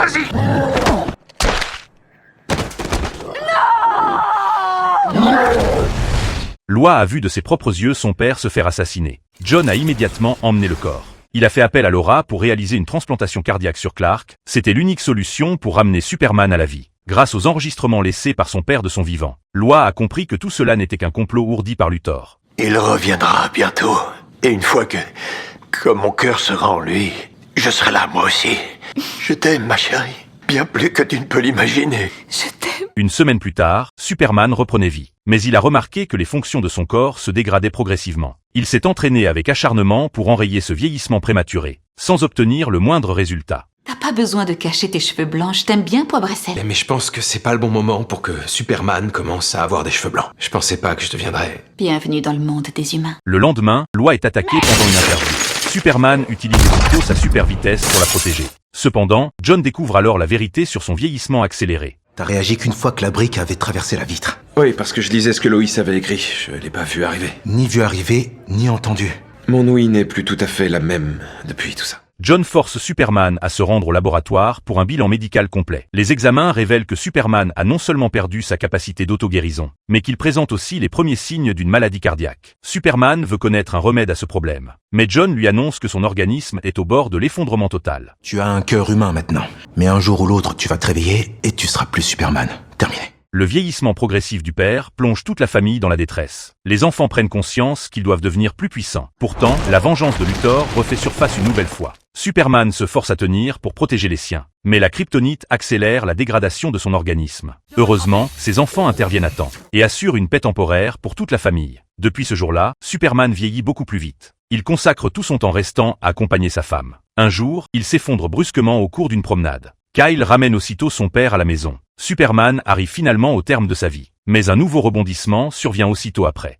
Vas-y! Loa a vu de ses propres yeux son père se faire assassiner. John a immédiatement emmené le corps. Il a fait appel à Laura pour réaliser une transplantation cardiaque sur Clark. C'était l'unique solution pour ramener Superman à la vie. Grâce aux enregistrements laissés par son père de son vivant, Loa a compris que tout cela n'était qu'un complot ourdi par Luthor. Il reviendra bientôt. Et une fois que mon cœur sera en lui, je serai là moi aussi. Je t'aime, ma chérie. Bien plus que tu ne peux l'imaginer. Je t'aime. Une semaine plus tard, Superman reprenait vie. Mais il a remarqué que les fonctions de son corps se dégradaient progressivement. Il s'est entraîné avec acharnement pour enrayer ce vieillissement prématuré, sans obtenir le moindre résultat. T'as pas besoin de cacher tes cheveux blancs, je t'aime bien, poivre et sel. Mais je pense que c'est pas le bon moment pour que Superman commence à avoir des cheveux blancs. Je pensais pas que je deviendrais... Bienvenue dans le monde des humains. Le lendemain, Loa est attaquée pendant une interview. Superman utilise aussitôt sa super vitesse pour la protéger. Cependant, John découvre alors la vérité sur son vieillissement accéléré. T'as réagi qu'une fois que la brique avait traversé la vitre. Oui, parce que je lisais ce que Loïs avait écrit. Je l'ai pas vu arriver. Ni vu arriver, ni entendu. Mon ouïe n'est plus tout à fait la même depuis tout ça. John force Superman à se rendre au laboratoire pour un bilan médical complet. Les examens révèlent que Superman a non seulement perdu sa capacité d'auto-guérison, mais qu'il présente aussi les premiers signes d'une maladie cardiaque. Superman veut connaître un remède à ce problème. Mais John lui annonce que son organisme est au bord de l'effondrement total. Tu as un cœur humain maintenant. Mais un jour ou l'autre, tu vas te réveiller et tu seras plus Superman. Terminé. Le vieillissement progressif du père plonge toute la famille dans la détresse. Les enfants prennent conscience qu'ils doivent devenir plus puissants. Pourtant, la vengeance de Luthor refait surface une nouvelle fois. Superman se force à tenir pour protéger les siens. Mais la kryptonite accélère la dégradation de son organisme. Heureusement, ses enfants interviennent à temps et assurent une paix temporaire pour toute la famille. Depuis ce jour-là, Superman vieillit beaucoup plus vite. Il consacre tout son temps restant à accompagner sa femme. Un jour, il s'effondre brusquement au cours d'une promenade. Kyle ramène aussitôt son père à la maison. Superman arrive finalement au terme de sa vie. Mais un nouveau rebondissement survient aussitôt après.